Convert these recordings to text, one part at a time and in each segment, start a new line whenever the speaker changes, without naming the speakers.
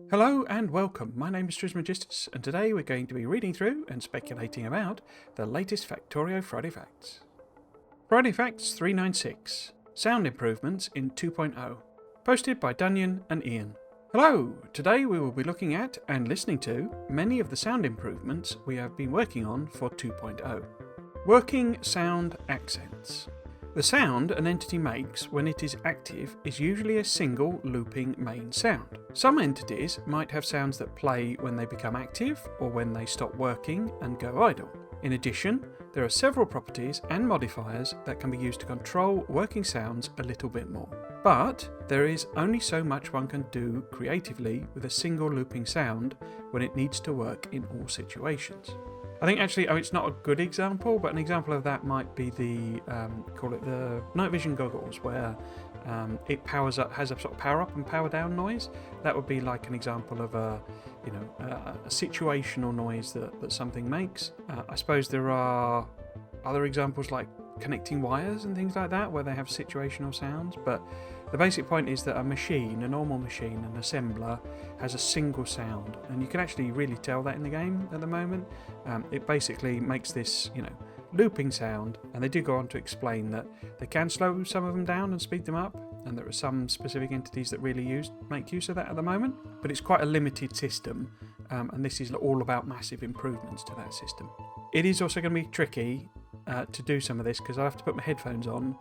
Hello and welcome, my name is Trismegistus, and today we're going to be reading through and speculating about the latest Factorio Friday Facts. Friday Facts 396, Sound Improvements in 2.0, posted by Dunyan and Ian. Hello! Today we will be looking at and listening to many of the sound improvements we have been working on for 2.0. Working sound accents. The sound an entity makes when it is active is usually a single looping main sound. Some entities might have sounds that play when they become active or when they stop working and go idle. In addition, there are several properties and modifiers that can be used to control working sounds a little bit more. But there is only so much one can do creatively with a single looping sound when it needs to work in all situations. I think actually, it's not a good example, but an example of that might be the, call it the night vision goggles, where it powers up, has a sort of power up and power down noise. That would be like an example of a situational noise that something makes. I suppose there are other examples like connecting wires and things like that, where they have situational sounds, but the basic point is that a normal machine, an assembler, has a single sound, and you can actually really tell that in the game at the moment. It basically makes this, looping sound, and they do go on to explain that they can slow some of them down and speed them up, and there are some specific entities that really make use of that at the moment, but it's quite a limited system, and this is all about massive improvements to that system. It is also going to be tricky to do some of this, because I have to put my headphones on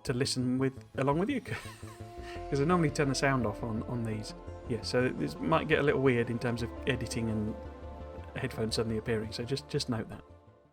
to listen along with you, because I normally turn the sound off on these. Yeah, so this might get a little weird in terms of editing and headphones suddenly appearing, so just note that.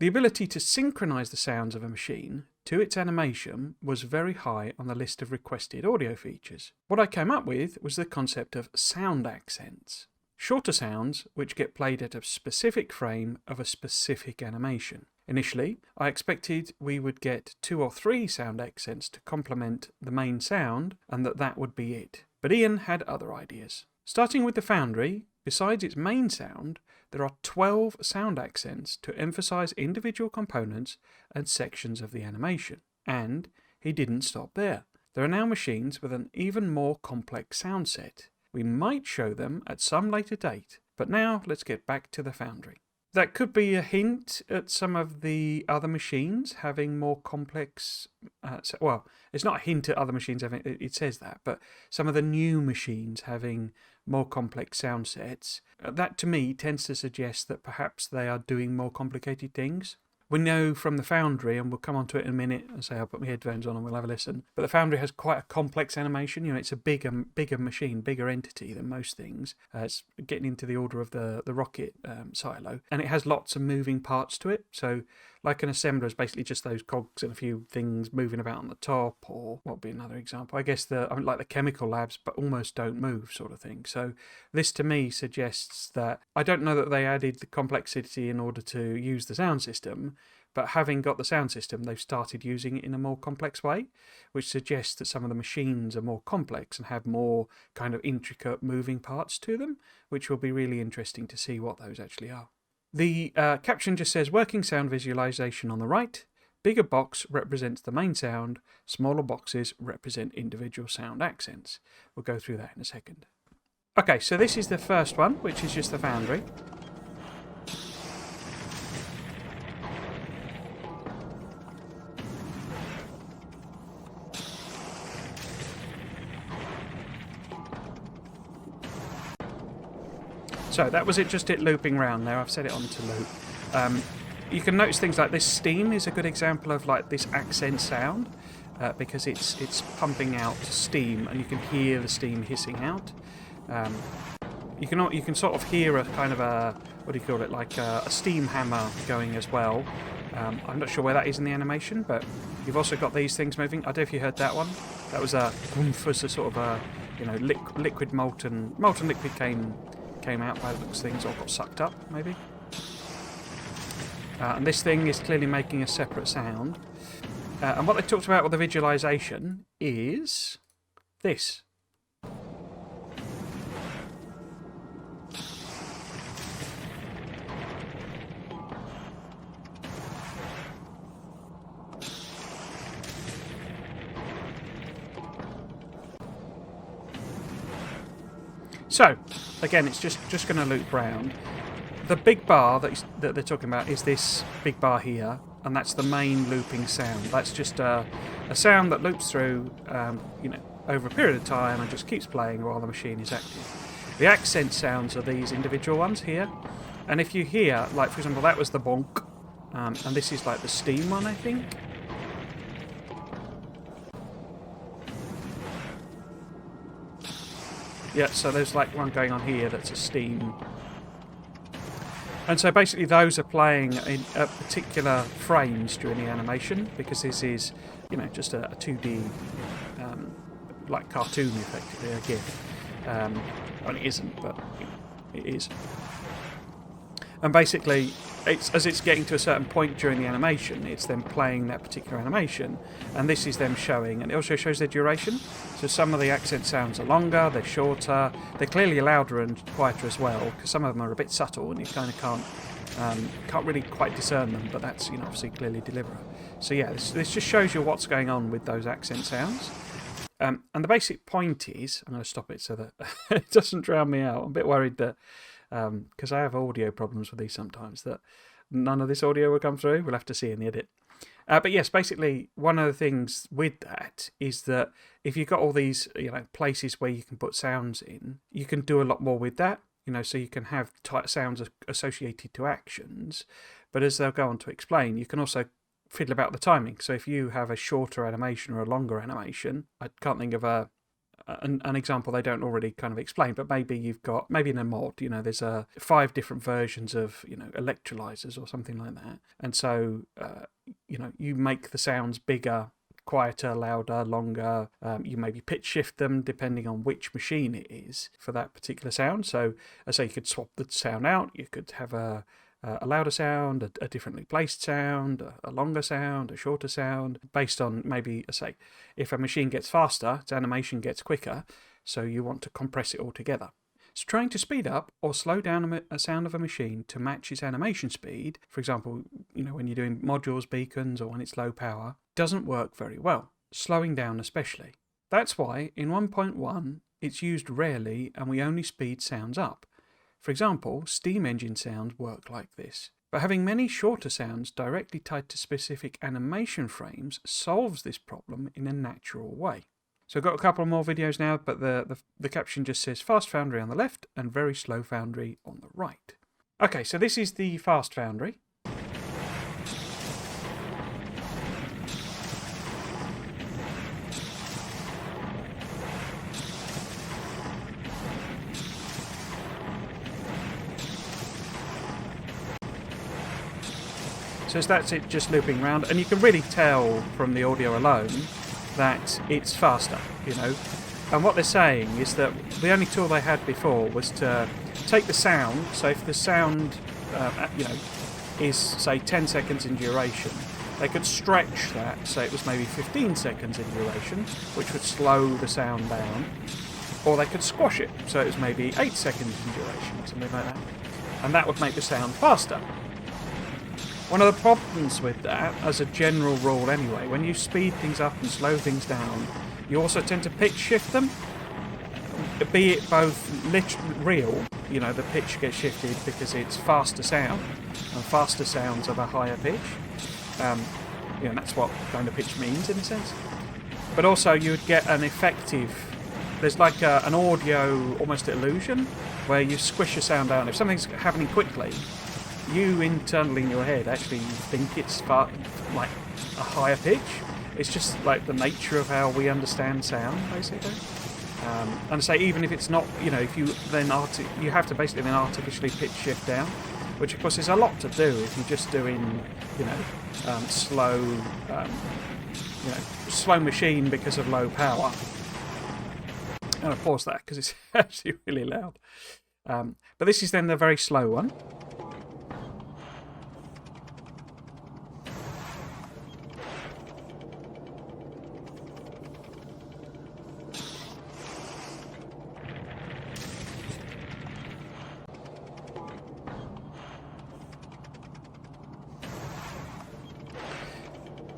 The ability to synchronize the sounds of a machine to its animation was very high on the list of requested audio features. What I came up with was the concept of sound accents. Shorter sounds which get played at a specific frame of a specific animation. Initially, I expected we would get 2 or 3 sound accents to complement the main sound, and that would be it. But Ian had other ideas. Starting with the Foundry, besides its main sound, there are 12 sound accents to emphasize individual components and sections of the animation. And he didn't stop there. There are now machines with an even more complex sound set. We might show them at some later date, but now let's get back to the Foundry. That could be a hint at some of the other machines having more complex... it's not a hint at other machines having... It says that, but some of the new machines having more complex sound sets. That, to me, tends to suggest that perhaps they are doing more complicated things. We know from the Foundry, and we'll come on to it in a minute, and say I'll put my headphones on and we'll have a listen, but the Foundry has quite a complex animation. It's a bigger machine, bigger entity than most things. It's getting into the order of the rocket silo, and it has lots of moving parts to it. So like an assembler is basically just those cogs and a few things moving about on the top, or what would be another example? I guess like the chemical labs, but almost don't move sort of thing. So this to me suggests that, I don't know that they added the complexity in order to use the sound system, but having got the sound system, they've started using it in a more complex way, which suggests that some of the machines are more complex and have more kind of intricate moving parts to them, which will be really interesting to see what those actually are. The caption just says, working sound visualization on the right. Bigger box represents the main sound. Smaller boxes represent individual sound accents. We'll go through that in a second. Okay, so this is the first one, which is just the Foundry. So that was just it looping round there. I've set it on to loop. You can notice things like this steam is a good example of like this accent sound, because it's pumping out steam, and you can hear the steam hissing out. You can sort of hear a kind of like a steam hammer going as well. I'm not sure where that is in the animation, but you've also got these things moving. I don't know if you heard that one. That was a oomph, as a sort of a liquid molten liquid came out by the looks of things, or got sucked up maybe. And this thing is clearly making a separate sound. And what they talked about with the visualization is this. So, again, it's just going to loop round. The big bar that they're talking about is this big bar here, and that's the main looping sound. That's just a sound that loops through, over a period of time and just keeps playing while the machine is active. The accent sounds are these individual ones here, and if you hear, like for example, that was the bonk, and this is like the steam one, I think. Yeah, so there's like one going on here that's a steam. And so basically those are playing in particular frames during the animation, because this is, just a 2D, like cartoon effectively, a GIF. Well, it isn't, but it is. And basically, as it's getting to a certain point during the animation, it's them playing that particular animation, and this is them showing, and it also shows their duration. So some of the accent sounds are longer, they're shorter, they're clearly louder and quieter as well, because some of them are a bit subtle and you kind of can't really quite discern them, but that's obviously clearly deliberate. So yeah, this just shows you what's going on with those accent sounds. And the basic point is, I'm going to stop it so that it doesn't drown me out. I'm a bit worried that, because I have audio problems with these sometimes, that none of this audio will come through. We'll have to see in the edit. But yes, basically, one of the things with that is that if you've got all these places where you can put sounds in, you can do a lot more with that. So you can have sounds associated to actions. But as they'll go on to explain, you can also fiddle about the timing. So if you have a shorter animation or a longer animation, I can't think of an example they don't already kind of explain, but maybe you've got, maybe in a mod, there's 5 different versions of, electrolyzers or something like that. And so, you make the sounds bigger, quieter, louder, longer. You maybe pitch shift them depending on which machine it is for that particular sound. So, I say you could swap the sound out. You could have a louder sound, a differently placed sound, a longer sound, a shorter sound, based on maybe, say, if a machine gets faster, its animation gets quicker, so you want to compress it all together. So trying to speed up or slow down a sound of a machine to match its animation speed, for example, when you're doing modules, beacons, or when it's low power, doesn't work very well, slowing down especially. That's why in 1.1 it's used rarely and we only speed sounds up. For example, steam engine sounds work like this. But having many shorter sounds directly tied to specific animation frames solves this problem in a natural way. So I've got a couple more videos now, but the caption just says Fast Foundry on the left and Very Slow Foundry on the right. Okay, so this is the Fast Foundry. So that's it, just looping around, and you can really tell from the audio alone that it's faster, And what they're saying is that the only tool they had before was to take the sound. So if the sound, is say 10 seconds in duration, they could stretch that so it was maybe 15 seconds in duration, which would slow the sound down, or they could squash it so it was maybe 8 seconds in duration, something like that, and that would make the sound faster. One of the problems with that, as a general rule anyway, when you speed things up and slow things down, you also tend to pitch shift them, be it both real, the pitch gets shifted because it's faster sound, and faster sounds have a higher pitch. That's what kind of pitch means in a sense. But also you would get an effective, there's like an audio almost illusion, where you squish a sound down. If something's happening quickly, you internally in your head actually think it's like a higher pitch. It's just like the nature of how we understand sound, basically. And say even if it's not, if you then you have to basically then artificially pitch shift down, which of course is a lot to do if you're just doing, slow machine because of low power. I'm going to pause that because it's actually really loud. But this is then the very slow one.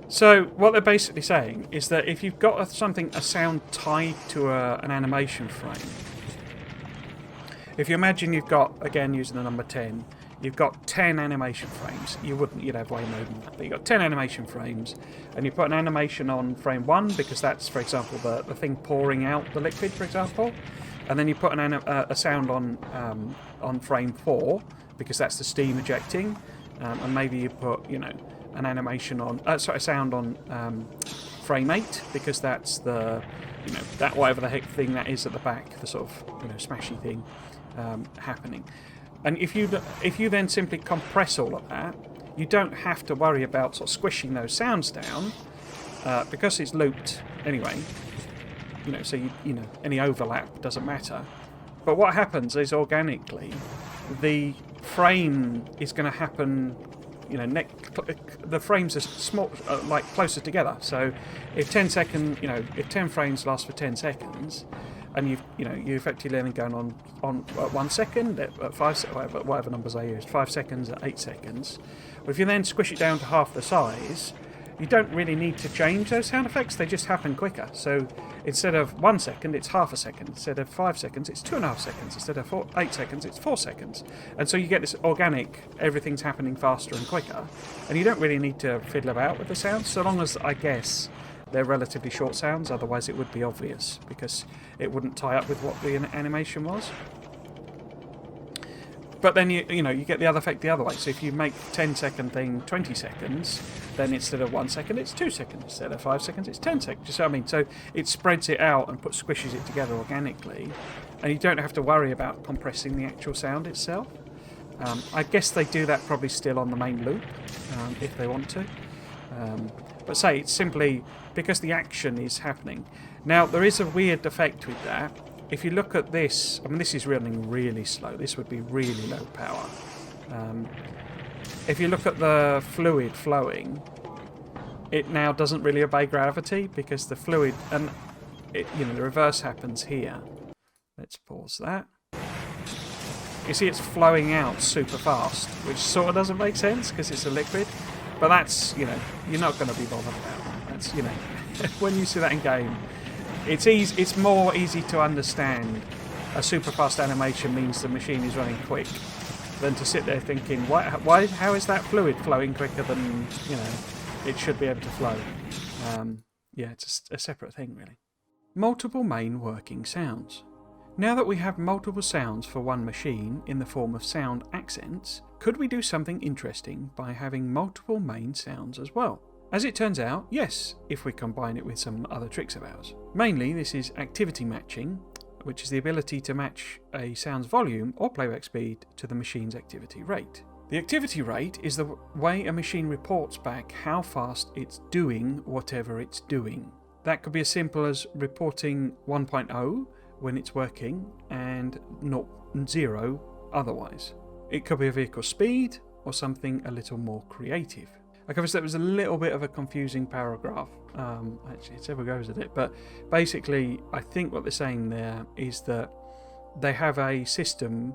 So what they're basically saying is that if you've got a sound tied to an animation frame, if you imagine you've got, again using the number 10, you've got 10 animation frames. You'd have way more than that, but you've got 10 animation frames, and you put an animation on frame 1 because that's, for example, the thing pouring out the liquid, for example, and then you put a sound on frame 4 because that's the steam ejecting, and maybe you put, an animation on, a sound on frame 8 because that's the, that whatever the heck thing that is at the back, the sort of, smashy thing happening. And if you then simply compress all of that, you don't have to worry about sort of squishing those sounds down because it's looped anyway. So any overlap doesn't matter. But what happens is organically, the frame is going to happen. The frames are small, like closer together. So if 10 frames last for 10 seconds, and you effectively then going on 1 second at 5 whatever numbers I used, 5 seconds at 8 seconds. But if you then squish it down to half the size, you don't really need to change those sound effects. They just happen quicker. So instead of 1 second, it's half a second. Instead of 5 seconds, it's 2.5 seconds. Instead of 8 seconds, it's 4 seconds. And so you get this organic, everything's happening faster and quicker. And you don't really need to fiddle about with the sounds, so long as, I guess, they're relatively short sounds. Otherwise it would be obvious because it wouldn't tie up with what the animation was. But then you get the other effect the other way. So if you make 10-second thing 20 seconds, then instead of 1 second, it's 2 seconds. Instead of 5 seconds, it's 10 seconds. You see what I mean? So it spreads it out and squishes it together organically, and you don't have to worry about compressing the actual sound itself. I guess they do that probably still on the main loop if they want to. But say it's simply because the action is happening. Now there is a weird effect with that. If you look at this, this is running really slow. This would be really low power. If you look at the fluid flowing, it now doesn't really obey gravity because the fluid, and the reverse happens here. Let's pause that. You see it's flowing out super fast, which sort of doesn't make sense because it's a liquid. But that's, you're not going to be bothered about that. That's, when you see that in game, it's more easy to understand a super fast animation means the machine is running quick than to sit there thinking, how is that fluid flowing quicker than, it should be able to flow. It's a separate thing, really. Multiple main working sounds. Now that we have multiple sounds for one machine in the form of sound accents, could we do something interesting by having multiple main sounds as well? As it turns out, yes, if we combine it with some other tricks of ours. Mainly this is activity matching, which is the ability to match a sound's volume or playback speed to the machine's activity rate. The activity rate is the way a machine reports back how fast it's doing whatever it's doing. That could be as simple as reporting 1.0 when it's working and 0 otherwise. It could be a vehicle speed or something a little more creative. I guess that was a little bit of a confusing paragraph. Actually, it ever goes at it. But basically, I think what they're saying there is that they have a system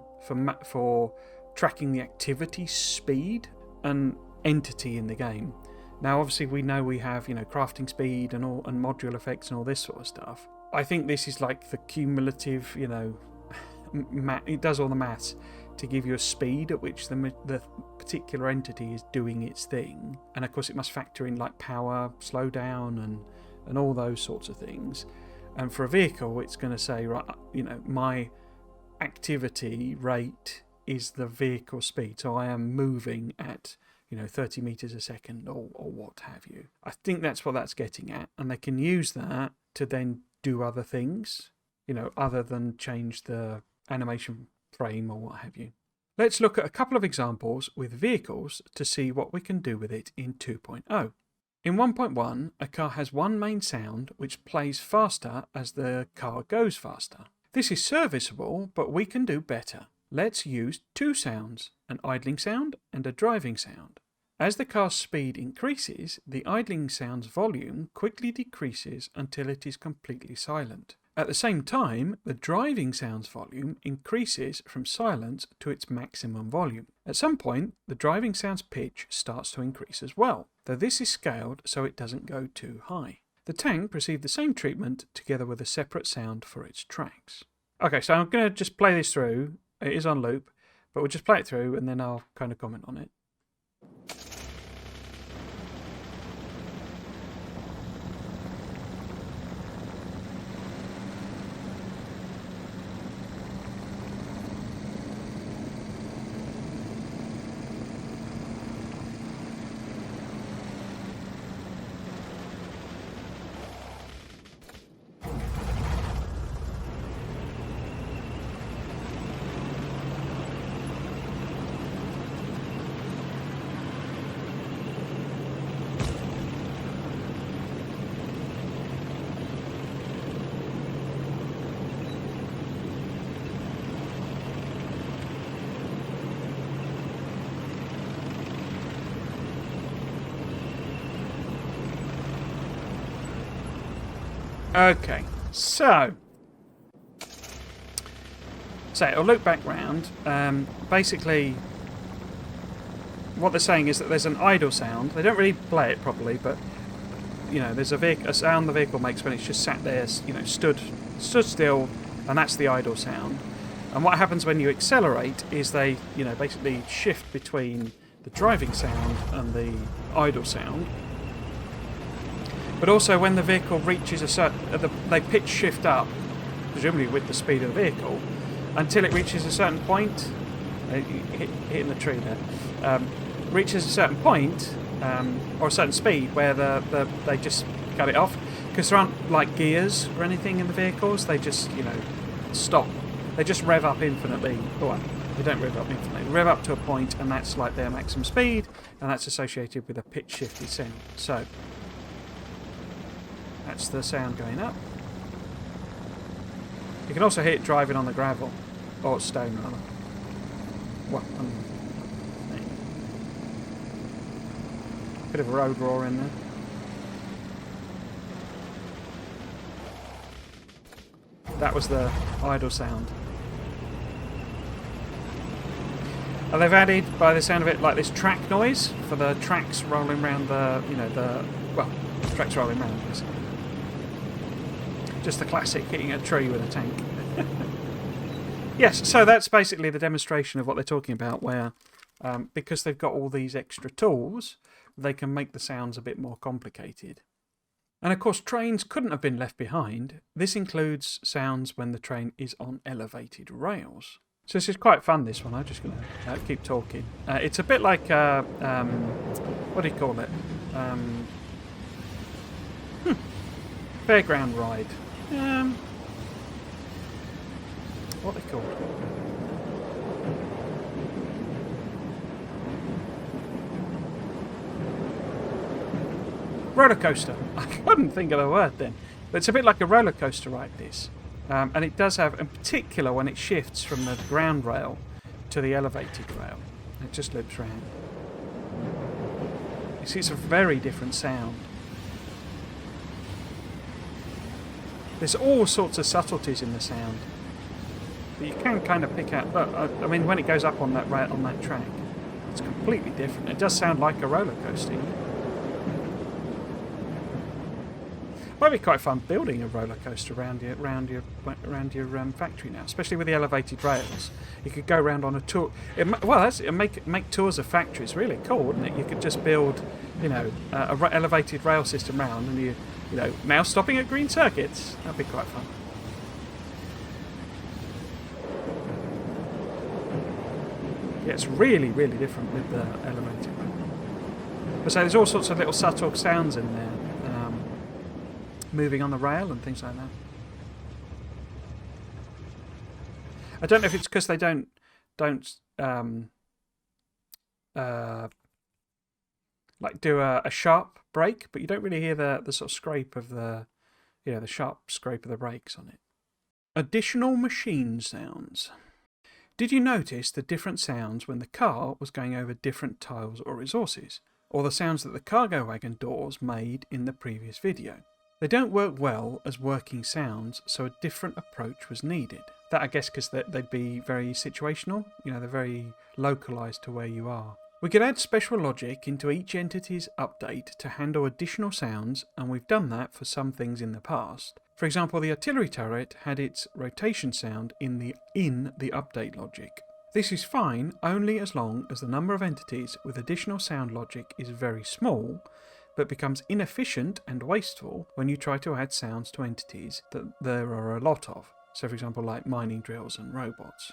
for tracking the activity speed and entity in the game. Now, obviously, we know we have crafting speed and module effects and all this sort of stuff. I think this is like the cumulative, it does all the maths to give you a speed at which the particular entity is doing its thing. And of course it must factor in like power, slowdown and all those sorts of things. And for a vehicle it's going to say, right, my activity rate is the vehicle speed. So I am moving at 30 meters a second or what have you. I think that's what that's getting at. And they can use that to then do other things, other than change the animation frame or what have you. Let's look at a couple of examples with vehicles to see what we can do with it in 2.0. In 1.1, a car has one main sound which plays faster as the car goes faster. This is serviceable, but we can do better. Let's use two sounds, an idling sound and a driving sound. As the car's speed increases, the idling sound's volume quickly decreases until it is completely silent. At the same time, the driving sound's volume increases from silence to its maximum volume. At some point, the driving sound's pitch starts to increase as well, though this is scaled so it doesn't go too high. The tank received the same treatment together with a separate sound for its tracks. Okay, so I'm going to just play this through It is on loop, but we'll just play it through and then I'll kind of comment on it. Okay, so it'll loop back round. Basically, what they're saying is that there's an idle sound. They don't really play it properly, but you know, there's a sound the vehicle makes when it's just sat there, you know, stood still, and that's the idle sound. And what happens when you accelerate is they, you know, basically shift between the driving sound and the idle sound. But also when the vehicle reaches a certain... they pitch shift up, presumably with the speed of the vehicle, until it reaches a certain point... hitting the tree there. Reaches a certain point, or a certain speed, where they just cut it off. Because there aren't, like, gears or anything in the vehicles. They just, you know, stop. They just rev up infinitely. Well, they don't rev up infinitely. They rev up to a point, and that's like their maximum speed, and that's associated with a pitch-shifted sound. So... that's the sound going up. You can also hear it driving on the gravel. Or stone, rather. Well, bit of a road roar in there. That was the idle sound. And they've added, by the sound of it, like this track noise for the tracks rolling around the, you know, tracks rolling around, basically. Just the classic hitting a tree with a tank. Yes, so that's basically the demonstration of what they're talking about, where because they've got all these extra tools, they can make the sounds a bit more complicated. And of course, trains couldn't have been left behind. This includes sounds when the train is on elevated rails. So this is quite fun, this one. I'm just going to keep talking. It's a bit like, what do you call it? Fairground ride. What are they called? Roller coaster. I couldn't think of the word then. But it's a bit like a roller coaster ride, this. And it does have, in particular, when it shifts from the ground rail to the elevated rail. It just loops round. You see, it's a very different sound. There's all sorts of subtleties in the sound. But you can kind of pick out... Look, I mean, when it goes up on that track, it's completely different. It does sound like a roller coaster. Might be quite fun building a roller coaster around your factory now, especially with the elevated rails. You could go around on a tour. Make tours of factories really cool, wouldn't it? You could just build, you know, a elevated rail system round, and you know, now stopping at green circuits. That'd be quite fun. Yeah, it's really, really different with the elevated rail. But so there's all sorts of little subtle sounds in there. Moving on the rail and things like that. I don't know if it's because they don't like do a sharp brake, but you don't really hear the sort of scrape of the sharp scrape of the brakes on it. Additional machine sounds. Did you notice the different sounds when the car was going over different tiles or resources, or the sounds that the cargo wagon doors made in the previous video? They don't work well as working sounds, so a different approach was needed. That, I guess, because they'd be very situational. You know, they're very localised to where you are. We could add special logic into each entity's update to handle additional sounds, and we've done that for some things in the past. For example, the artillery turret had its rotation sound in the update logic. This is fine only as long as the number of entities with additional sound logic is very small, but becomes inefficient and wasteful when you try to add sounds to entities that there are a lot of. So for example, like mining drills and robots.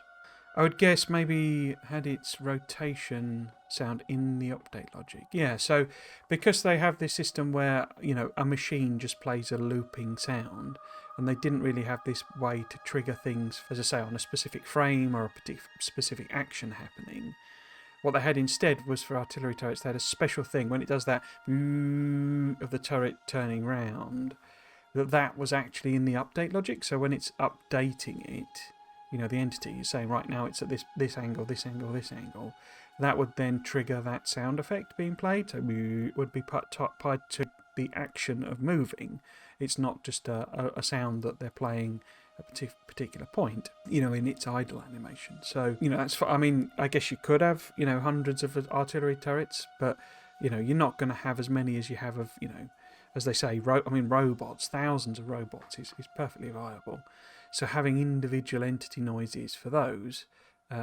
I would guess maybe had its rotation sound in the update logic. Yeah, so because they have this system where, a machine just plays a looping sound, and they didn't really have this way to trigger things, as I say, on a specific frame or a specific action happening. What they had instead was for artillery turrets, they had a special thing when it does that of the turret turning round, that was actually in the update logic. So when it's updating it, the entity is saying right now it's at this angle, this angle, this angle, that would then trigger that sound effect being played. So it would be tied to the action of moving. It's not just a sound that they're playing at a particular point, in its idle animation. So, that's, I guess you could have, hundreds of artillery turrets, but, you're not going to have as many as you have of, as they say, robots, thousands of robots is perfectly viable. So having individual entity noises for those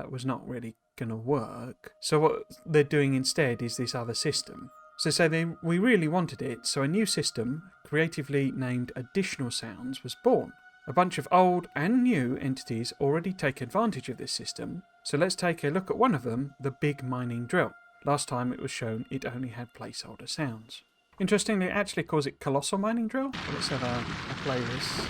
was not really going to work. So what they're doing instead is this other system. So say we really wanted it, so a new system, creatively named Additional Sounds, was born. A bunch of old and new entities already take advantage of this system, so let's take a look at one of them, the big mining drill. Last time it was shown it only had placeholder sounds. Interestingly, it actually calls it Colossal Mining Drill. Let's have a play this.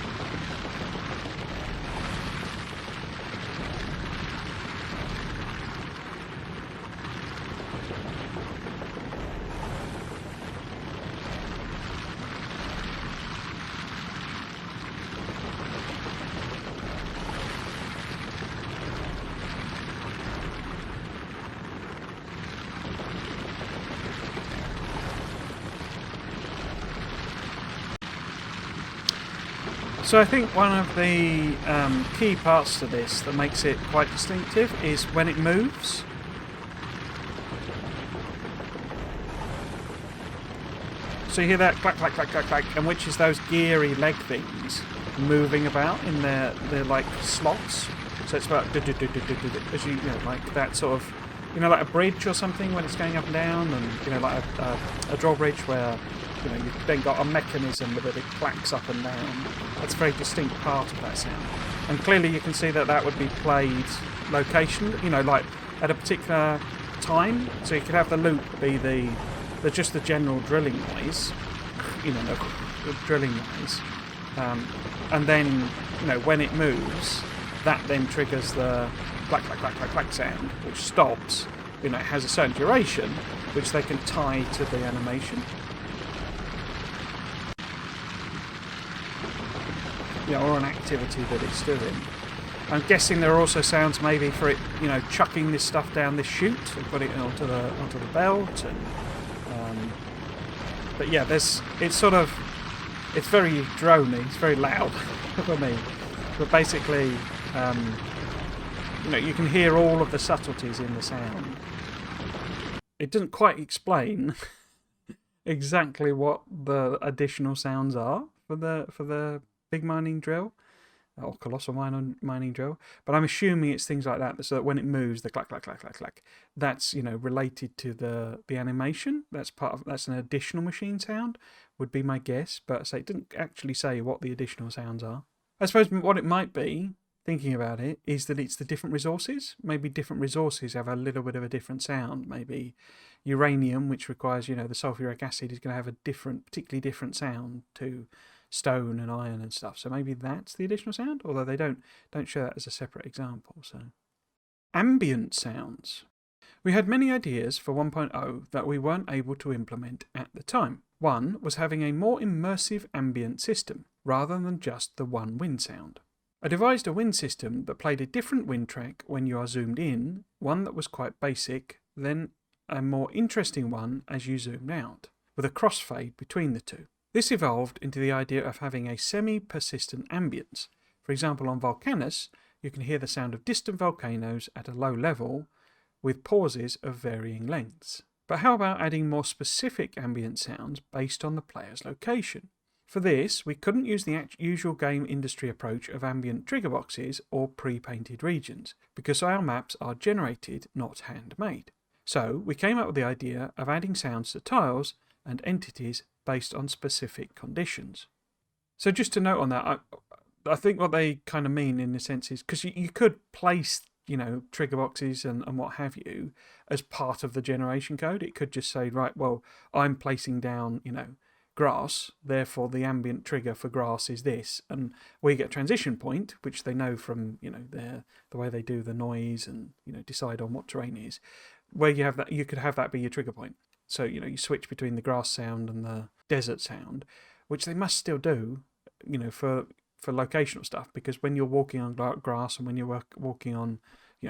So I think one of the key parts to this that makes it quite distinctive is when it moves. So you hear that clack, clack, clack, clack, clack, and which is those geary leg things moving about in their like slots. So it's about as like that sort of, like a bridge or something when it's going up and down, and like a drawbridge where you've then got a mechanism that it clacks up and down. That's a very distinct part of that sound. And clearly you can see that would be played location, like at a particular time. So you could have the loop be just the general drilling noise, the drilling noise. And then, when it moves, that then triggers the clack, clack, clack, clack, clack sound, which stops. It has a certain duration, which they can tie to the animation. Or an activity that it's doing. I'm guessing there are also sounds maybe for it, chucking this stuff down this chute and put it onto the belt, and but yeah, it's very drony, it's very loud for me. But basically, you can hear all of the subtleties in the sound. It doesn't quite explain exactly what the additional sounds are for the big mining drill or colossal mining drill, but I'm assuming it's things like that, so that when it moves, the clack, clack, clack, clack, clack, that's related to the animation. That's an additional machine sound, would be my guess. But it didn't actually say what the additional sounds are. I suppose what it might be, thinking about it, is that it's the different resources. Maybe different resources have a little bit of a different sound. Maybe uranium, which requires the sulfuric acid, is going to have a particularly different sound to stone and iron and stuff. So maybe that's the additional sound, although they don't show that as a separate example. So ambient sounds. We had many ideas for 1.0 that we weren't able to implement at the time. One was having a more immersive ambient system, rather than just the one wind sound. I devised a wind system that played a different wind track when you are zoomed in, one that was quite basic, then a more interesting one as you zoomed out, with a crossfade between the two. This evolved into the idea of having a semi-persistent ambience. For example, on Volcanus, you can hear the sound of distant volcanoes at a low level, with pauses of varying lengths. But how about adding more specific ambient sounds based on the player's location? For this, we couldn't use the usual game industry approach of ambient trigger boxes or pre-painted regions, because our maps are generated, not handmade. So we came up with the idea of adding sounds to tiles and entities based on specific conditions. So just to note on that, I think what they kind of mean in a sense is, because you could place, trigger boxes and what have you as part of the generation code. It could just say, right, well, I'm placing down, grass, therefore the ambient trigger for grass is this, and we get transition point, which they know from the way they do the noise and decide on what terrain is, where you have that, you could have that be your trigger point. So you switch between the grass sound and the desert sound, which they must still do for locational stuff, because when you're walking on grass and when you're walking on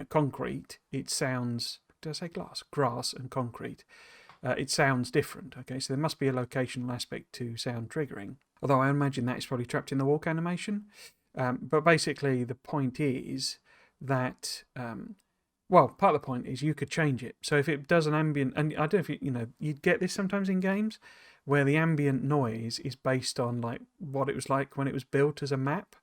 concrete, it sounds, did I say grass and concrete, it sounds different. Okay, so there must be a locational aspect to sound triggering, although I imagine that is probably trapped in the walk animation. But basically the point is that part of the point is you could change it. So if it does an ambient, and I don't know if you'd get this sometimes in games where the ambient noise is based on like what it was like when it was built as a map.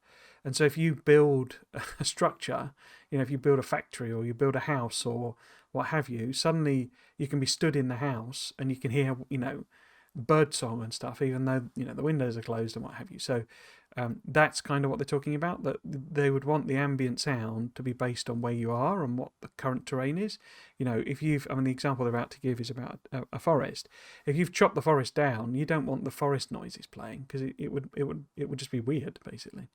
And so if you build a structure, if you build a factory or you build a house or what have you, suddenly you can be stood in the house and you can hear, bird song and stuff, even though, the windows are closed and what have you. So that's kind of what they're talking about, that they would want the ambient sound to be based on where you are and what the current terrain is. If the example they're about to give is about a forest. If you've chopped the forest down, you don't want the forest noises playing, because it would just be weird, basically.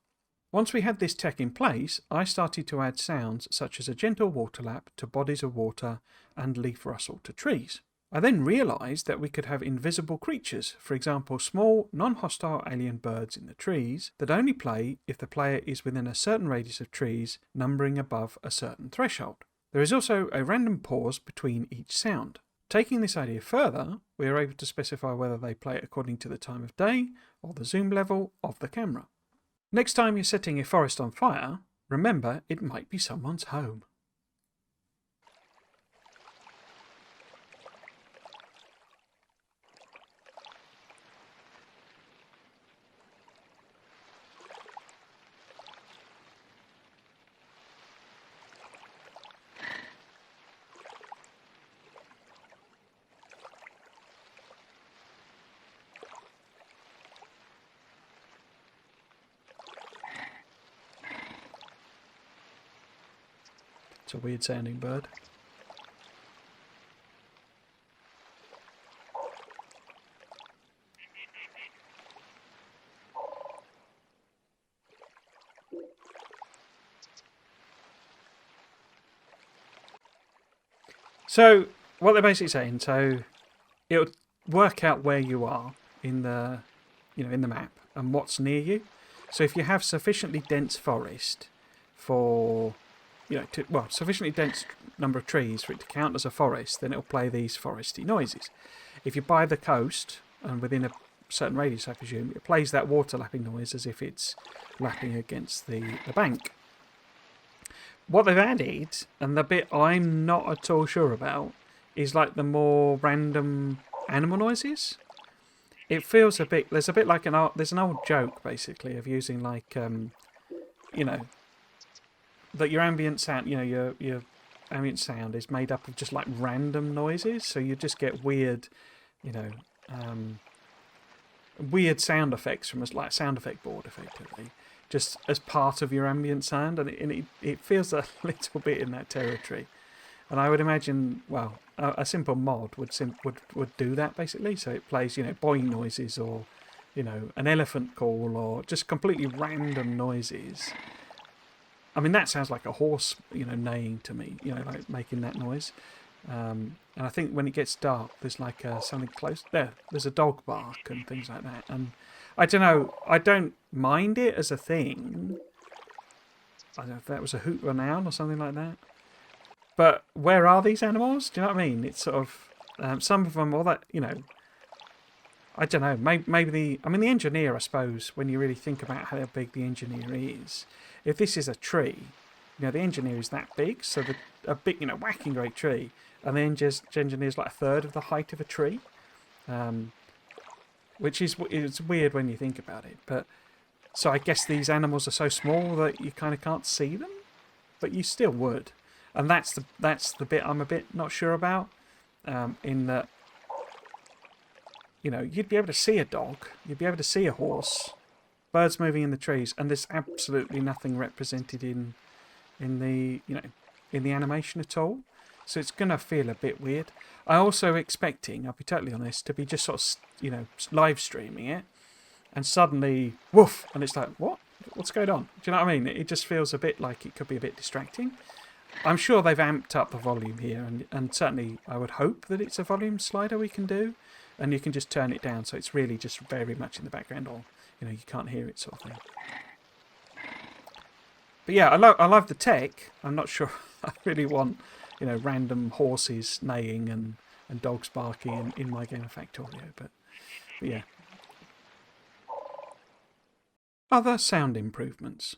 Once we had this tech in place, I started to add sounds such as a gentle water lap to bodies of water and leaf rustle to trees. I then realised that we could have invisible creatures, for example small, non-hostile alien birds in the trees, that only play if the player is within a certain radius of trees numbering above a certain threshold. There is also a random pause between each sound. Taking this idea further, we are able to specify whether they play according to the time of day or the zoom level of the camera. Next time you're setting a forest on fire, remember it might be someone's home. It's a weird sounding bird. So what they're basically saying, so it'll work out where you are in the in the map and what's near you. So if you have sufficiently dense forest for sufficiently dense number of trees for it to count as a forest, then it'll play these foresty noises. If you're by the coast and within a certain radius, I presume, it plays that water lapping noise as if it's lapping against the bank. What they've added, and the bit I'm not at all sure about, is like the more random animal noises. It feels a bit, there's a bit like there's an old joke basically of using like, that your ambient sound, your ambient sound is made up of just like random noises, so you just get weird, weird sound effects from a sound effect board, effectively, just as part of your ambient sound, and it feels a little bit in that territory. And I would imagine, well, a simple mod would do that basically. So it plays, boing noises, or an elephant call, or just completely random noises. I mean, that sounds like a horse, neighing to me, like making that noise. And I think when it gets dark, there's like something close there. There's a dog bark and things like that. And I don't know. I don't mind it as a thing. I don't know if that was a hoot or an owl or something like that. But where are these animals? Do you know what I mean? It's sort of some of them, all that, I don't know. Maybe the engineer, I suppose, when you really think about how big the engineer is, if this is a tree, the engineer is that big, so a big, whacking great tree, and the engineer is like a third of the height of a tree. which is it's weird when you think about it. But so I guess these animals are so small that you kind of can't see them, but you still would. And that's the bit I'm a bit not sure about. In that, you know, you'd be able to see a dog, you'd be able to see a horse, birds moving in the trees, and there's absolutely nothing represented in the in the animation at all. So it's going to feel a bit weird. I also expecting, I'll be totally honest, to be just sort of, live streaming it, and suddenly, woof, and it's like, what? What's going on? Do you know what I mean? It just feels a bit like it could be a bit distracting. I'm sure they've amped up the volume here, and certainly I would hope that it's a volume slider we can do, and you can just turn it down so it's really just very much in the background, or you can't hear it sort of thing. But yeah, I love the tech. I'm not sure I really want random horses neighing and dogs barking in my game of Factorio, but yeah. Other sound improvements.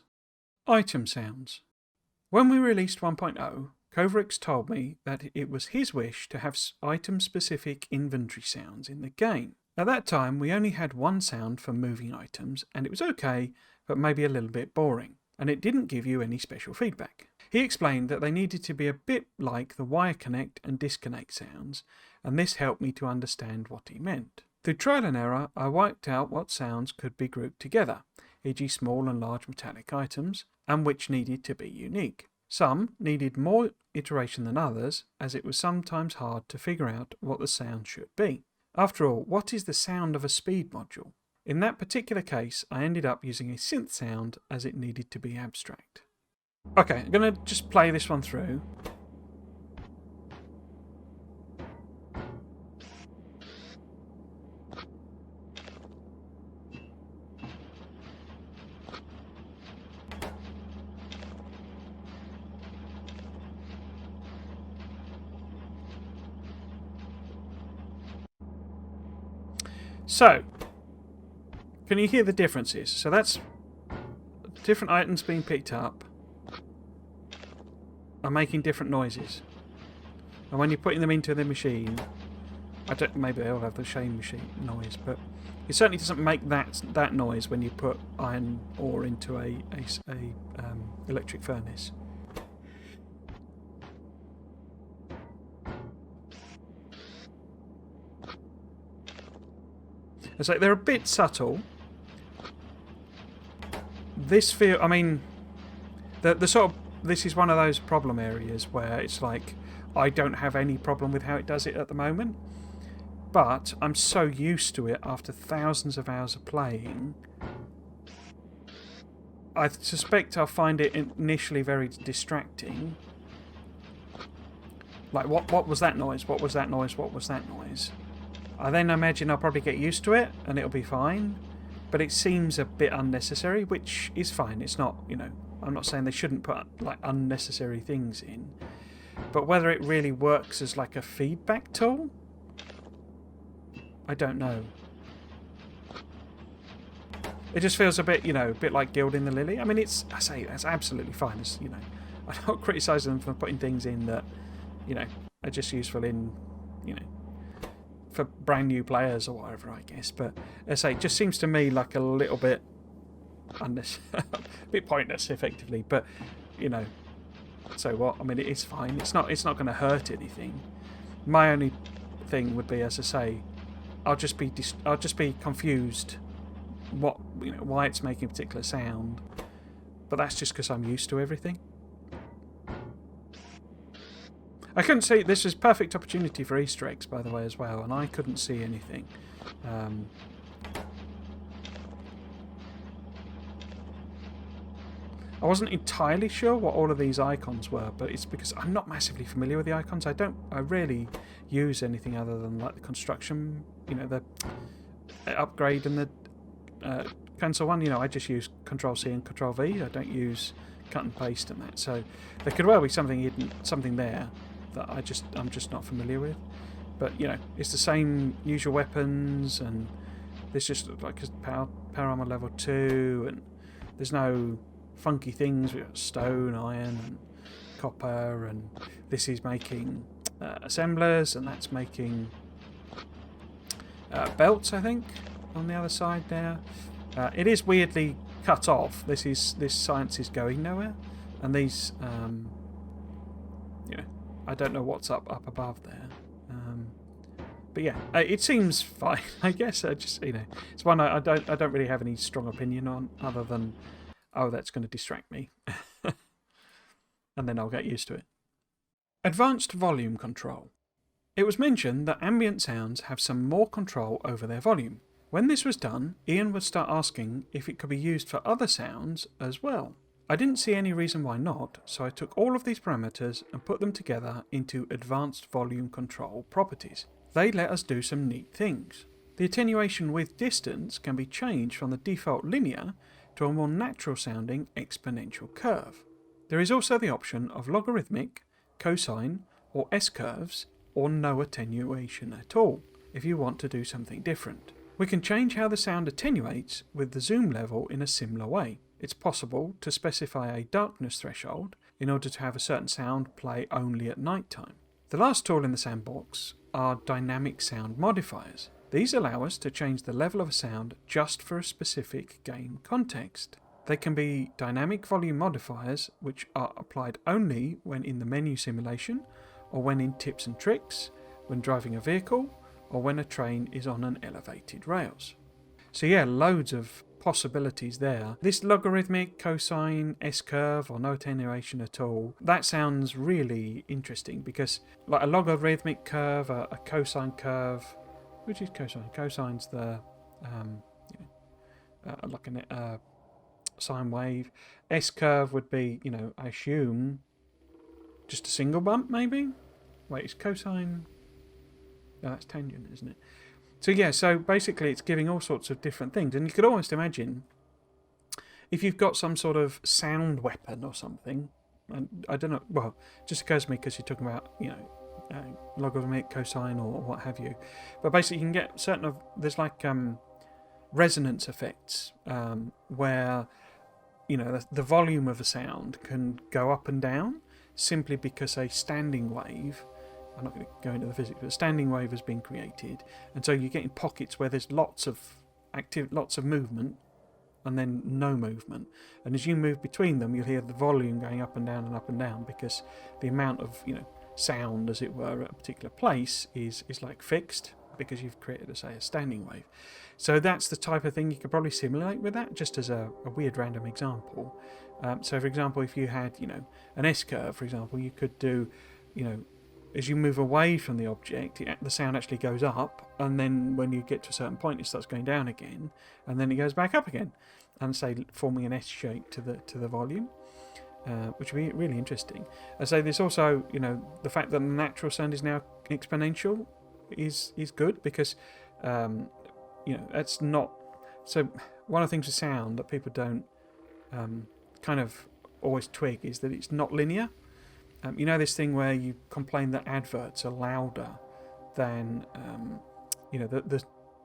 Item sounds. When we released 1.0, Kovrix told me that it was his wish to have item-specific inventory sounds in the game. At that time, we only had one sound for moving items, and it was okay, but maybe a little bit boring, and it didn't give you any special feedback. He explained that they needed to be a bit like the wire connect and disconnect sounds, and this helped me to understand what he meant. Through trial and error, I worked out what sounds could be grouped together, e.g. small and large metallic items, and which needed to be unique. Some needed more iteration than others, as it was sometimes hard to figure out what the sound should be. After all, what is the sound of a speed module? In that particular case, I ended up using a synth sound as it needed to be abstract. Okay, I'm going to just play this one through. So, can you hear the differences? So that's different items being picked up are making different noises. And when you're putting them into the machine, maybe they'll have the same machine noise, but it certainly doesn't make that noise when you put iron ore into a electric furnace. It's like they're a bit subtle. The sort of, this is one of those problem areas where it's like I don't have any problem with how it does it at the moment, but I'm so used to it after thousands of hours of playing. I suspect I'll find it initially very distracting. Like, what was that noise? What was that noise? What was that noise? I then imagine I'll probably get used to it and it'll be fine, but it seems a bit unnecessary, which is fine. It's not, I'm not saying they shouldn't put like unnecessary things in, but whether it really works as like a feedback tool, I don't know. It just feels a bit, a bit like gilding the lily. I mean, that's absolutely fine. It's, I'm not criticising them for putting things in that, are just useful in, for brand new players or whatever, I guess. But as I say, it just seems to me like a little bit a bit pointless, effectively. But so what? I mean, it's fine. It's not going to hurt anything. My only thing would be, as I say, I'll just be confused why it's making a particular sound. But that's just because I'm used to everything. I couldn't see. This was perfect opportunity for Easter eggs, by the way, as well, and I couldn't see anything. I wasn't entirely sure what all of these icons were, but it's because I'm not massively familiar with the icons. I rarely use anything other than like the construction, the upgrade and the cancel one. I just use Control C and Control V. I don't use cut and paste and that. So there could well be something hidden, something there that I'm just not familiar with. But it's the same usual weapons, and this just looks like a power armor level 2, and there's no funky things. We've got stone, iron, and copper, and this is making assemblers, and that's making belts, I think. on the other side there. It is weirdly cut off. This science is going nowhere, and these, I don't know what's up above there. But yeah, it seems fine. I guess just it's one I don't really have any strong opinion on, other than that's going to distract me, and then I'll get used to it. Advanced volume control. It was mentioned that ambient sounds have some more control over their volume. When this was done, Ian would start asking if it could be used for other sounds as well. I didn't see any reason why not, so I took all of these parameters and put them together into advanced volume control properties. They let us do some neat things. The attenuation with distance can be changed from the default linear to a more natural sounding exponential curve. There is also the option of logarithmic, cosine, or S-curves, or no attenuation at all, if you want to do something different. We can change how the sound attenuates with the zoom level in a similar way. It's possible to specify a darkness threshold in order to have a certain sound play only at night time. The last tool in the sandbox are dynamic sound modifiers. These allow us to change the level of a sound just for a specific game context. They can be dynamic volume modifiers, which are applied only when in the menu simulation, or when in tips and tricks, when driving a vehicle, or when a train is on an elevated rails. So yeah, loads of possibilities there. This logarithmic, cosine, S-curve, or no attenuation at all, that sounds really interesting, because like a logarithmic curve, a cosine curve, which is cosine? Cosine's the like a sine wave. S-curve would be, I assume, just a single bump, maybe? Wait, is cosine... No, that's tangent, isn't it? So yeah, so basically it's giving all sorts of different things. And you could almost imagine if you've got some sort of sound weapon or something, and I don't know, well, it just occurs to me because you're talking about, logarithmic, cosine, or what have you. But basically you can get certain of, there's like resonance effects where, the volume of a sound can go up and down simply because a standing wave, I'm not going to go into the physics, but a standing wave has been created, and so you're getting pockets where there's lots of movement, and then no movement. And as you move between them, you'll hear the volume going up and down, because the amount of sound, as it were, at a particular place is like fixed, because you've created, say, a standing wave. So that's the type of thing you could probably simulate with that, just as a weird random example. So, for example, if you had an S-curve, for example, you could do as you move away from the object, the sound actually goes up, and then when you get to a certain point, it starts going down again, and then it goes back up again, and say forming an S shape to the volume, which would be really interesting. And so there's also the fact that the natural sound is now exponential is good, because that's not so. One of the things with sound that people don't kind of always twig is that it's not linear. This thing where you complain that adverts are louder than,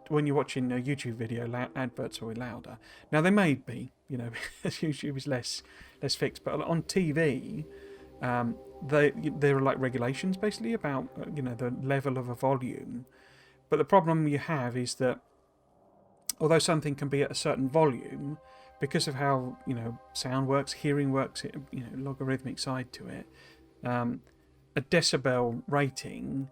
when you're watching a YouTube video, adverts are louder. Now, they may be, YouTube is less fixed, but on TV, there are like regulations basically about, the level of a volume. But the problem you have is that although something can be at a certain volume, because of how, sound works, hearing works, logarithmic side to it, a decibel rating,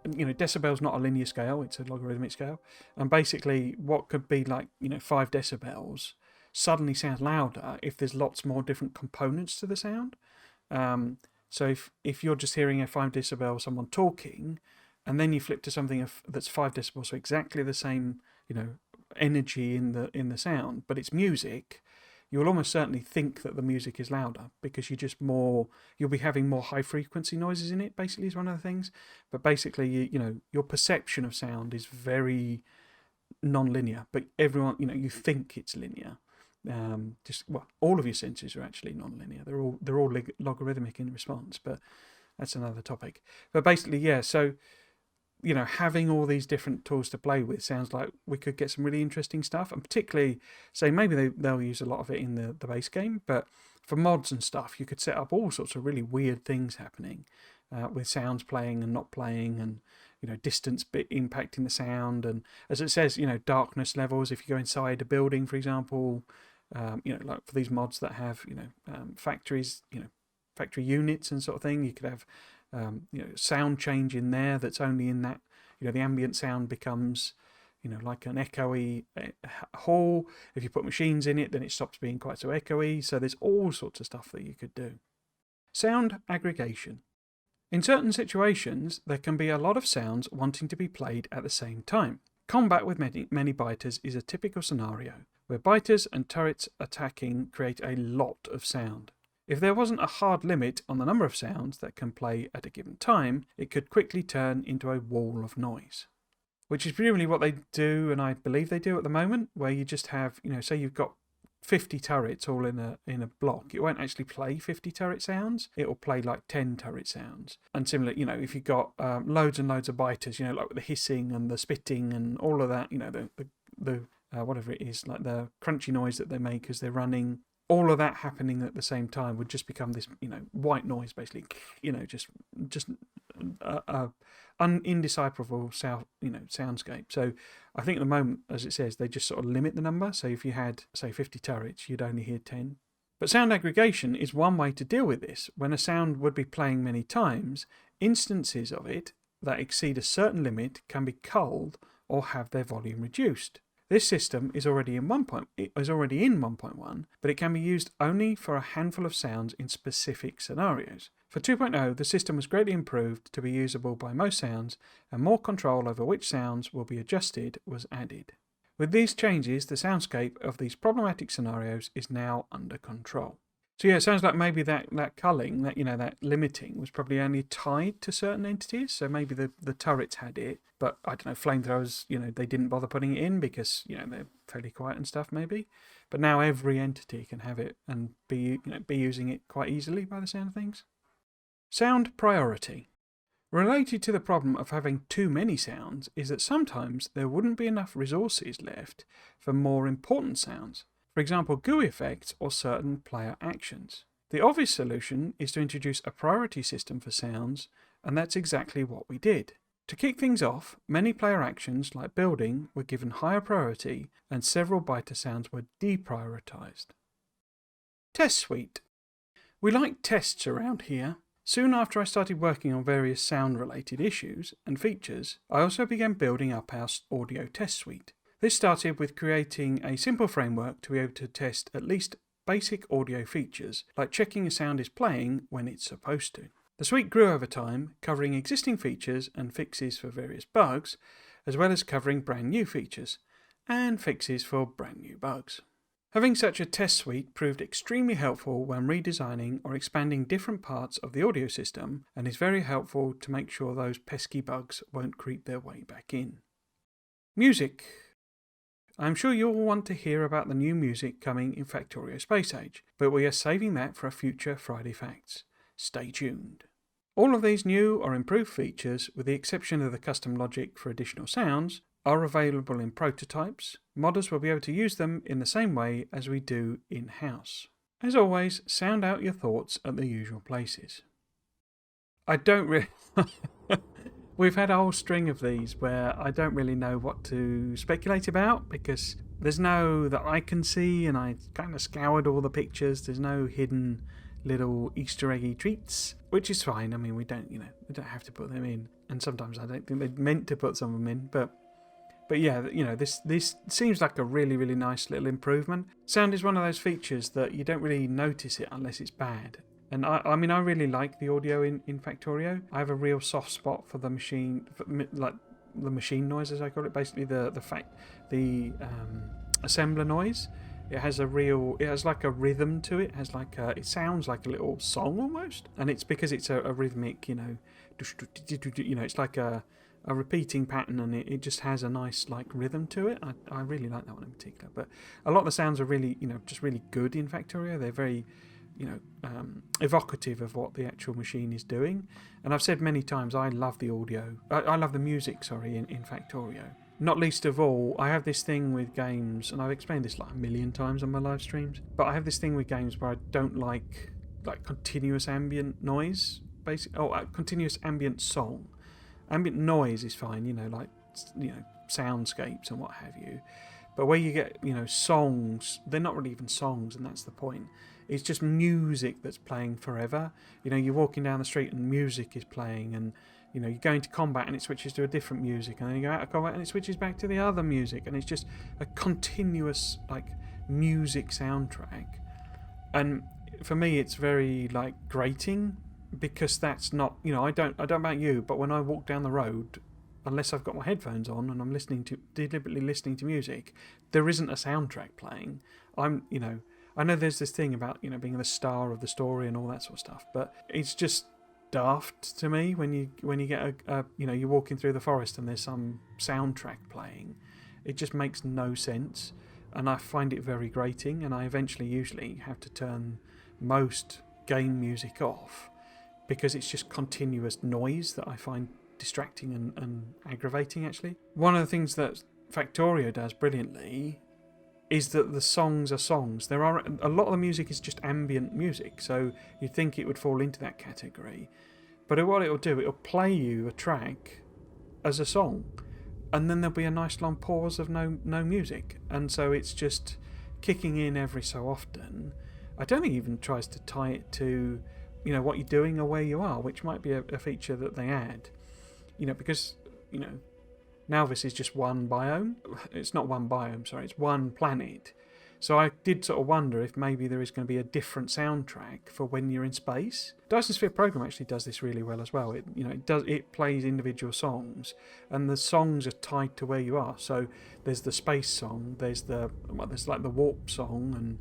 decibel's not a linear scale, it's a logarithmic scale, and basically what could be like 5 decibels suddenly sounds louder if there's lots more different components to the sound. So if you're just hearing a 5 decibel someone talking, and then you flip to something that's 5 decibels, so exactly the same energy in the sound, but it's music, you will almost certainly think that the music is louder, because you'll be having more high frequency noises in it, basically, is one of the things. But basically, your perception of sound is very non-linear, but everyone, you think it's linear. All of your senses are actually non-linear. They're all logarithmic in response, but that's another topic. But basically, yeah, so having all these different tools to play with sounds like we could get some really interesting stuff, and particularly, say, maybe they'll use a lot of it in the base game, but for mods and stuff, you could set up all sorts of really weird things happening with sounds playing and not playing, and distance bit impacting the sound, and as it says, darkness levels. If you go inside a building, for example, like for these mods that have factories, factory units and sort of thing, you could have sound change in there that's only in that. The ambient sound becomes like an echoey hall. If you put machines in it, then it stops being quite so echoey. So there's all sorts of stuff that you could do. Sound aggregation. In certain situations, there can be a lot of sounds wanting to be played at the same time. Combat with many biters is a typical scenario, where biters and turrets attacking create a lot of sound. If there wasn't a hard limit on the number of sounds that can play at a given time, it could quickly turn into a wall of noise. Which is presumably what they do, and I believe they do at the moment, where you just have, say you've got 50 turrets all in a block. It won't actually play 50 turret sounds. It will play like 10 turret sounds. And similar, if you've got loads and loads of biters, like with the hissing and the spitting and all of that, the whatever it is, like the crunchy noise that they make as they're running, all of that happening at the same time would just become this, white noise, basically, just indecipherable soundscape. So I think at the moment, as it says, they just sort of limit the number. So if you had, say, 50 turrets, you'd only hear 10. But sound aggregation is one way to deal with this. When a sound would be playing many times, instances of it that exceed a certain limit can be culled or have their volume reduced. This system is already in 1.1, but it can be used only for a handful of sounds in specific scenarios. For 2.0, the system was greatly improved to be usable by most sounds, and more control over which sounds will be adjusted was added. With these changes, the soundscape of these problematic scenarios is now under control. So yeah, it sounds like maybe that culling, that limiting was probably only tied to certain entities. So maybe the turrets had it, but I don't know, flamethrowers, they didn't bother putting it in because, they're fairly quiet and stuff maybe. But now every entity can have it and be using it quite easily by the sound of things. Sound priority. Related to the problem of having too many sounds is that sometimes there wouldn't be enough resources left for more important sounds. For example, GUI effects or certain player actions. The obvious solution is to introduce a priority system for sounds, and that's exactly what we did. To kick things off, many player actions like building were given higher priority and several biter sounds were deprioritized. Test suite. We like tests around here. Soon after I started working on various sound-related issues and features, I also began building up our audio test suite. This started with creating a simple framework to be able to test at least basic audio features, like checking a sound is playing when it's supposed to. The suite grew over time, covering existing features and fixes for various bugs, as well as covering brand new features and fixes for brand new bugs. Having such a test suite proved extremely helpful when redesigning or expanding different parts of the audio system, and is very helpful to make sure those pesky bugs won't creep their way back in. Music. I'm sure you'll want to hear about the new music coming in Factorio Space Age, but we are saving that for a future Friday Facts. Stay tuned. All of these new or improved features, with the exception of the custom logic for additional sounds, are available in prototypes. Modders will be able to use them in the same way as we do in-house. As always, sound out your thoughts at the usual places. I don't really... We've had a whole string of these where I don't really know what to speculate about because there's no that I can see, and I kind of scoured all the pictures. There's no hidden little Easter eggy treats, which is fine. I mean, we don't have to put them in, and sometimes I don't think they're meant to put some of them in. But yeah, this seems like a really, really nice little improvement. Sound is one of those features that you don't really notice it unless it's bad. And I mean, I really like the audio in Factorio. I have a real soft spot for the machine, like the machine noise, as I call it. Basically, the assembler noise. It has like a rhythm to it. It sounds like a little song almost. And it's because it's a rhythmic, it's like a repeating pattern, and it just has a nice like rhythm to it. I really like that one in particular. But a lot of the sounds are really, just really good in Factorio. They're very evocative of what the actual machine is doing. And I've said many times I love the audio. I love the music, in Factorio. Not least of all, I have this thing with games, and I've explained this like a million times on my live streams, but I have this thing with games where I don't like continuous ambient noise, continuous ambient song. Ambient noise is fine, like soundscapes and what have you. But where you get songs, they're not really even songs, and that's the point. It's just music that's playing forever. You're walking down the street and music is playing, and you go into combat and it switches to a different music, and then you go out of combat and it switches back to the other music, and it's just a continuous music soundtrack. And for me, it's very grating, because that's not I don't know about you, but when I walk down the road, unless I've got my headphones on and I'm deliberately listening to music, there isn't a soundtrack playing. I know there's this thing about being the star of the story and all that sort of stuff, but it's just daft to me when you get you're walking through the forest and there's some soundtrack playing. It just makes no sense, and I find it very grating, and I usually have to turn most game music off, because it's just continuous noise that I find distracting and aggravating, actually. One of the things that Factorio does brilliantly is that the songs are songs. There are a lot of the music is just ambient music, so you'd think it would fall into that category. But what it'll do, it'll play you a track as a song, and then there'll be a nice long pause of no music, and so it's just kicking in every so often. I don't think it even tries to tie it to what you're doing or where you are, which might be a feature that they add. Because now this is just one biome. It's not one biome, sorry, it's one planet. So I did sort of wonder if maybe there is going to be a different soundtrack for when you're in space. Dyson Sphere Program actually does this really well as well. It plays individual songs, and the songs are tied to where you are. So there's the space song, there's the warp song, and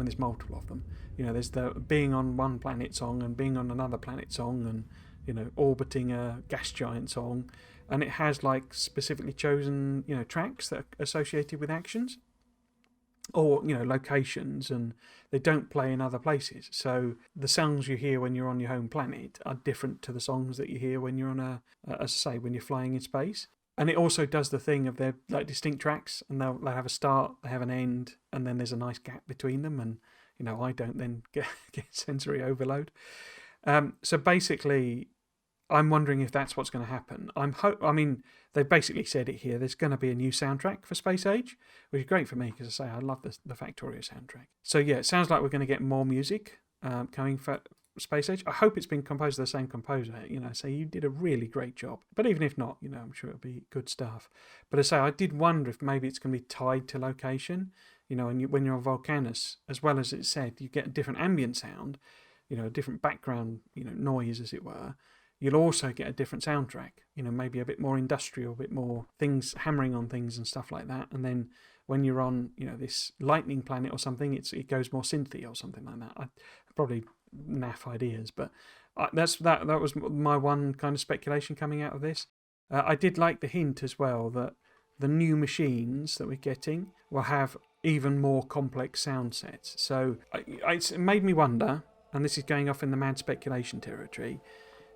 there's multiple of them. There's the being on one planet song and being on another planet song, and orbiting a gas giant song, and it has specifically chosen tracks that are associated with actions or locations, and they don't play in other places. So the songs you hear when you're on your home planet are different to the songs that you hear when you're on when you're flying in space. And it also does the thing of they're distinct tracks, and they'll have a start, they have an end, and then there's a nice gap between them, and I don't then get sensory overload. So basically, I'm wondering if that's what's going to happen. They basically said it here. There's going to be a new soundtrack for Space Age, which is great for me, because I love the Factorio soundtrack. So yeah, it sounds like we're going to get more music coming for Space Age. I hope it's been composed by the same composer. So you did a really great job. But even if not, I'm sure it'll be good stuff. But I did wonder if maybe it's going to be tied to location. And when you're on Volcanus, as well as it said, you get a different ambient sound, a different background, noise, as it were. You'll also get a different soundtrack, maybe a bit more industrial, a bit more things hammering on things and stuff like that. And then when you're on, this lightning planet or something, it goes more synthy or something like that. I probably naff ideas, but that was my one kind of speculation coming out of this. I did like the hint as well that the new machines that we're getting will have even more complex sound sets. So it made me wonder, and this is going off in the mad speculation territory,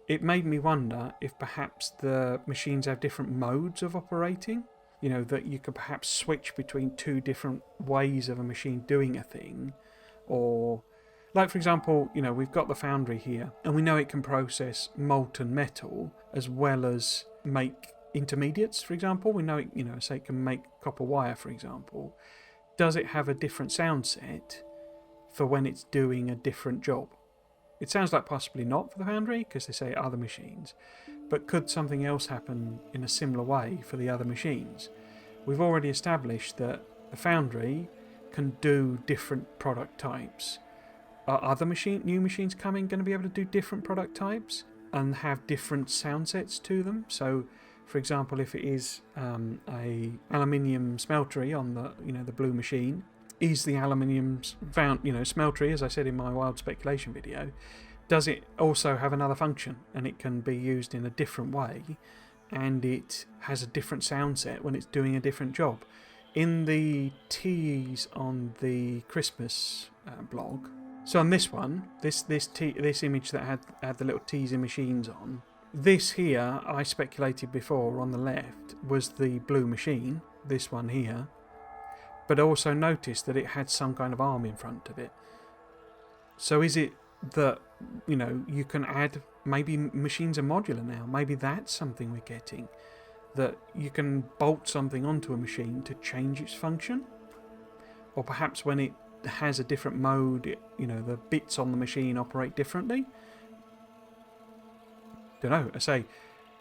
it made me wonder if perhaps the machines have different modes of operating, that you could perhaps switch between two different ways of a machine doing a thing. Or, for example, we've got the foundry here, and we know it can process molten metal as well as make intermediates, for example. We know it, say it can make copper wire, for example. Does it have a different sound set for when it's doing a different job? It sounds like possibly not for the foundry, because they say other machines, but could something else happen in a similar way for the other machines? We've already established that the foundry can do different product types. Are other new machines going to be able to do different product types and have different sound sets to them? So, for example, if it is a aluminium smeltery on the blue machine, is the aluminium smeltery, as I said in my wild speculation video, does it also have another function, and it can be used in a different way, and it has a different sound set when it's doing a different job? In the tease on the Christmas blog, so on this one, this image that had the little teaser machines on, this here I speculated before on the left was the blue machine, this one here, but also noticed that it had some kind of arm in front of it. So is it that you can add, maybe machines are modular now. Maybe that's something we're getting, that you can bolt something onto a machine to change its function, or perhaps when it has a different mode, the bits on the machine operate differently. Don't know. I say,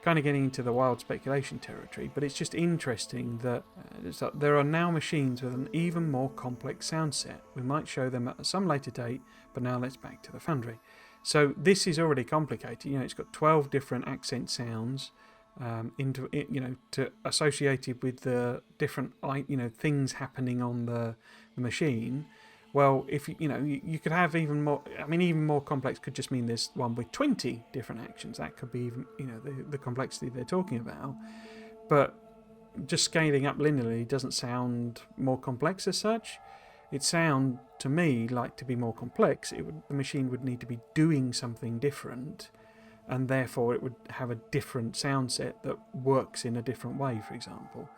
kind of getting into the wild speculation territory, but it's just interesting that there are now machines with an even more complex sound set. We might show them at some later date, but now let's back to the Foundry. So this is already complicated. It's got 12 different accent sounds associated with the different things happening on the machine. Well, if you could have even more. I mean, even more complex could just mean there's one with 20 different actions. That could be even the complexity they're talking about. But just scaling up linearly doesn't sound more complex as such. It sounds to me like, to be more complex, the machine would need to be doing something different, and therefore it would have a different sound set that works in a different way, for example.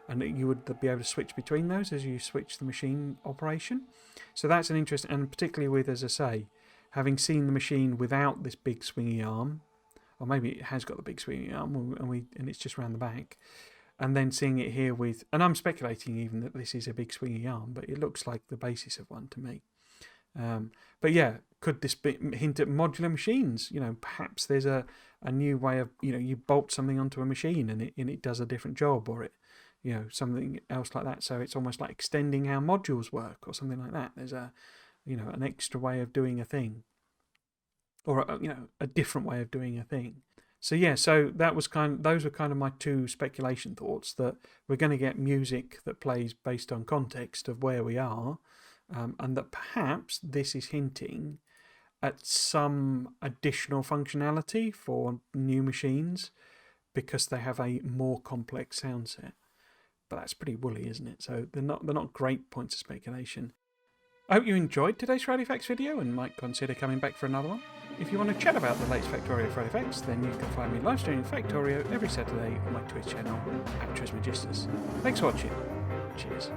And you would be able to switch between those as you switch the machine operation. So that's an interesting, and particularly with, as I say, having seen the machine without this big swingy arm, or maybe it has got the big swingy arm and it's just around the back, and then seeing it here with, and I'm speculating even that this is a big swingy arm, but it looks like the basis of one to me. But yeah, could this hint at modular machines? Perhaps there's a new way of, you bolt something onto a machine and it does a different job, or something else like that. So it's almost like extending how modules work or something like that. There's an extra way of doing a thing, or a different way of doing a thing. So yeah, so those were kind of my two speculation thoughts, that we're going to get music that plays based on context of where we are, and that perhaps this is hinting at some additional functionality for new machines because they have a more complex sound set. But that's pretty woolly, isn't it? So they're not great points of speculation. I hope you enjoyed today's Friday Facts video and might consider coming back for another one. If you want to chat about the latest Factorio Friday Facts, then you can find me live streaming Factorio every Saturday on my Twitch channel at Trismegistus. Thanks for watching. Cheers.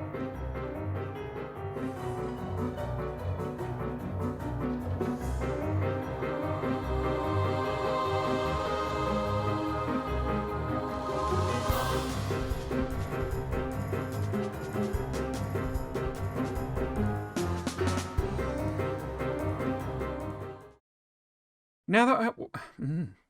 Now that